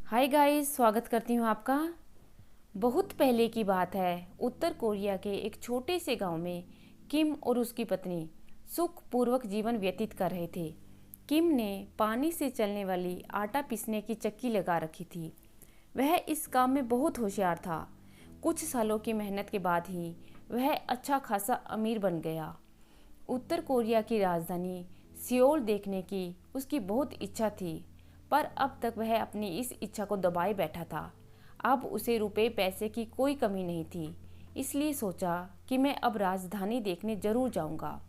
Hi guys, स्वागत करती हूँ आपका। बहुत पहले की बात है। उत्तर कोरिया के एक छोटे से गांव में किम और उसकी पत्नी सुखपूर्वक जीवन व्यतीत कर रहे थे। किम ने पानी से चलने वाली आटा पीसने की चक्की लगा रखी थी। वह इस काम में बहुत होशियार था। कुछ सालों की मेहनत के बाद ही वह अच्छा खासा अमीर बन गया। उत्तर कोरिया की राजधानी सियोल देखने की उसकी बहुत इच्छा थी, पर अब तक वह अपनी इस इच्छा को दबाए बैठा था। अब उसे रुपए पैसे की कोई कमी नहीं थी, इसलिए सोचा कि मैं अब राजधानी देखने जरूर जाऊंगा।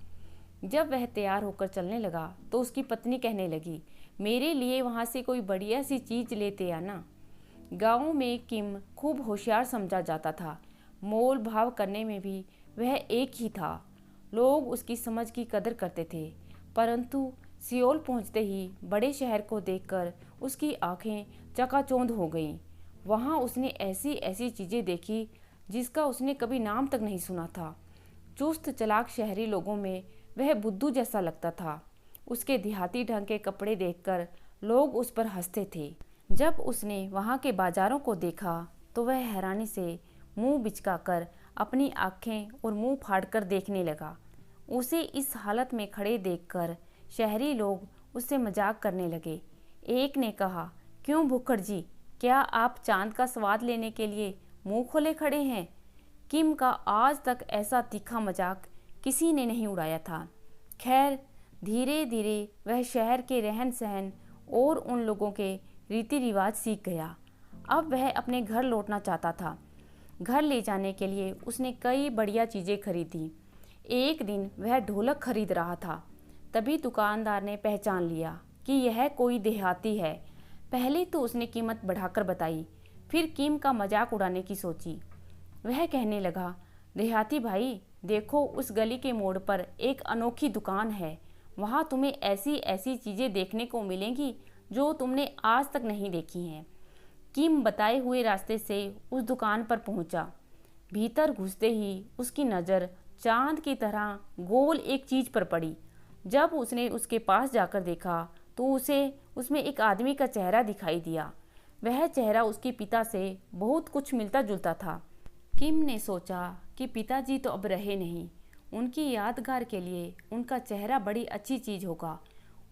जब वह तैयार होकर चलने लगा तो उसकी पत्नी कहने लगी, मेरे लिए वहाँ से कोई बढ़िया सी चीज़ लेते आना। गाँव में किम खूब होशियार समझा जाता था। मोल भाव करने में भी वह एक ही था। लोग उसकी समझ की कदर करते थे, परंतु सियोल पहुंचते ही बड़े शहर को देखकर उसकी आंखें चकाचौंध हो गईं। वहां उसने ऐसी ऐसी चीज़ें देखी जिसका उसने कभी नाम तक नहीं सुना था। चुस्त चालाक शहरी लोगों में वह बुद्धू जैसा लगता था। उसके देहाती ढंग के कपड़े देखकर लोग उस पर हंसते थे। जब उसने वहाँ के बाजारों को देखा तो वह हैरानी से मुंह बिचकाकर अपनी आंखें और मुंह फाड़कर देखने लगा। उसे इस हालत में खड़े देखकर शहरी लोग उससे मजाक करने लगे। एक ने कहा, क्यों भुक्कड़ जी, क्या आप चांद का स्वाद लेने के लिए मुंह खोले खड़े हैं? किम का आज तक ऐसा तीखा मजाक किसी ने नहीं उड़ाया था। खैर, धीरे धीरे वह शहर के रहन सहन और उन लोगों के रीति रिवाज सीख गया। अब वह अपने घर लौटना चाहता था। घर ले जाने के लिए उसने कई बढ़िया चीज़ें खरीदी। एक दिन वह ढोलक खरीद रहा था, तभी दुकानदार ने पहचान लिया कि यह कोई देहाती है। पहले तो उसने कीमत बढ़ाकर बताई, फिर किम का मजाक उड़ाने की सोची। वह कहने लगा, देहाती भाई, देखो उस गली के मोड़ पर एक अनोखी दुकान है। वहाँ तुम्हें ऐसी ऐसी चीज़ें देखने को मिलेंगी जो तुमने आज तक नहीं देखी हैं। किम बताए हुए रास्ते से उस दुकान पर पहुंचा। भीतर घुसते ही उसकी नज़र चांद की तरह गोल एक चीज़ पर पड़ी। जब उसने उसके पास जाकर देखा तो उसे उसमें एक आदमी का चेहरा दिखाई दिया। वह चेहरा उसके पिता से बहुत कुछ मिलता जुलता था। किम ने सोचा कि पिताजी तो अब रहे नहीं, उनकी यादगार के लिए उनका चेहरा बड़ी अच्छी चीज़ होगा।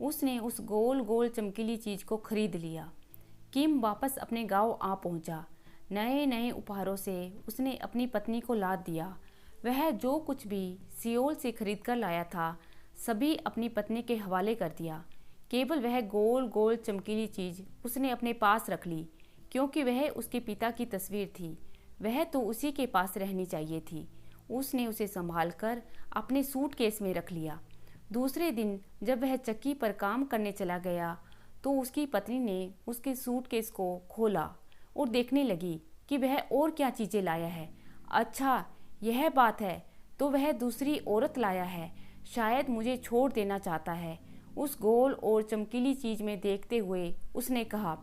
उसने उस गोल गोल चमकीली चीज़ को खरीद लिया। किम वापस अपने गांव आ पहुंचा। नए नए उपहारों से उसने अपनी पत्नी को लाद दिया। वह जो कुछ भी सियोल से खरीद कर लाया था, सभी अपनी पत्नी के हवाले कर दिया। केवल वह गोल गोल चमकीली चीज़ उसने अपने पास रख ली, क्योंकि वह उसके पिता की तस्वीर थी। वह तो उसी के पास रहनी चाहिए थी। उसने उसे संभाल कर अपने सूटकेस में रख लिया। दूसरे दिन जब वह चक्की पर काम करने चला गया तो उसकी पत्नी ने उसके सूटकेस को खोला और देखने लगी कि वह और क्या चीज़ें लाया है। अच्छा, यह बात है, तो वह दूसरी औरत लाया है। शायद मुझे छोड़ देना चाहता है। उस गोल और चमकीली चीज़ में देखते हुए उसने कहा।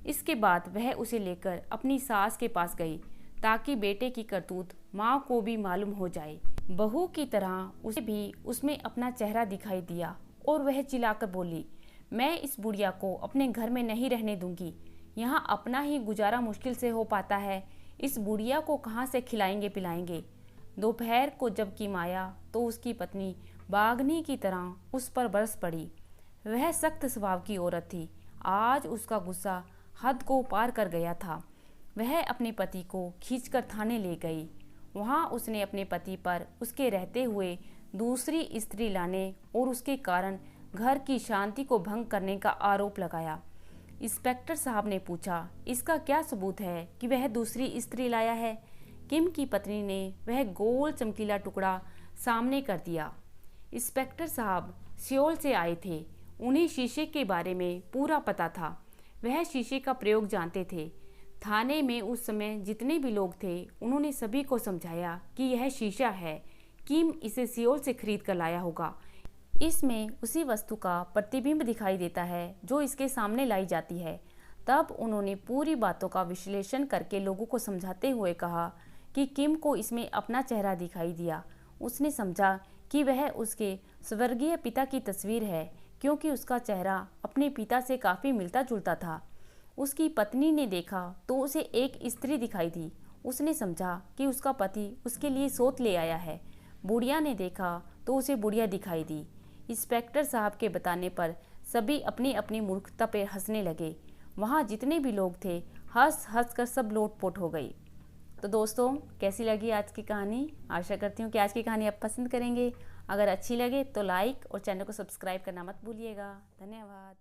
इसके बाद वह उसे लेकर अपनी सास के पास गई ताकि बेटे की करतूत माँ को भी मालूम हो जाए। बहू की तरह उसे भी उसमें अपना चेहरा दिखाई दिया और वह चिल्लाकर बोली, मैं इस बुढ़िया को अपने घर में नहीं रहने दूंगी। यहाँ अपना ही गुजारा मुश्किल से हो पाता है, इस बुढ़िया को कहाँ से खिलाएंगे पिलाएंगे। दोपहर को जब किम आया तो उसकी पत्नी बागनी की तरह उस पर बरस पड़ी। वह सख्त स्वभाव की औरत थी। आज उसका गुस्सा हद को पार कर गया था। वह अपने पति को खींचकर थाने ले गई। वहाँ उसने अपने पति पर उसके रहते हुए दूसरी स्त्री लाने और उसके कारण घर की शांति को भंग करने का आरोप लगाया। इंस्पेक्टर साहब ने पूछा, इसका क्या सबूत है कि वह दूसरी स्त्री लाया है? किम की पत्नी ने वह गोल चमकीला टुकड़ा सामने कर दिया। इंस्पेक्टर साहब सियोल से आए थे। उन्हें शीशे के बारे में पूरा पता था। वह शीशे का प्रयोग जानते थे। थाने में उस समय जितने भी लोग थे उन्होंने सभी को समझाया कि यह शीशा है। किम इसे सियोल से खरीद कर लाया होगा। इसमें उसी वस्तु का प्रतिबिंब दिखाई देता है जो इसके सामने लाई जाती है। तब उन्होंने पूरी बातों का विश्लेषण करके लोगों को समझाते हुए कहा कि किम को इसमें अपना चेहरा दिखाई दिया। उसने समझा कि वह उसके स्वर्गीय पिता की तस्वीर है, क्योंकि उसका चेहरा अपने पिता से काफ़ी मिलता जुलता था। उसकी पत्नी ने देखा तो उसे एक स्त्री दिखाई दी। उसने समझा कि उसका पति उसके लिए सोत ले आया है। बुढ़िया ने देखा तो उसे बुढ़िया दिखाई दी। इंस्पेक्टर साहब के बताने पर सभी अपनी अपनी मूर्खता पर हंसने लगे। वहाँ जितने भी लोग थे हंस हंस कर सब लोटपोट हो गई। तो दोस्तों, कैसी लगी आज की कहानी? आशा करती हूँ कि आज की कहानी आप पसंद करेंगे। अगर अच्छी लगे तो लाइक और चैनल को सब्सक्राइब करना मत भूलिएगा। धन्यवाद।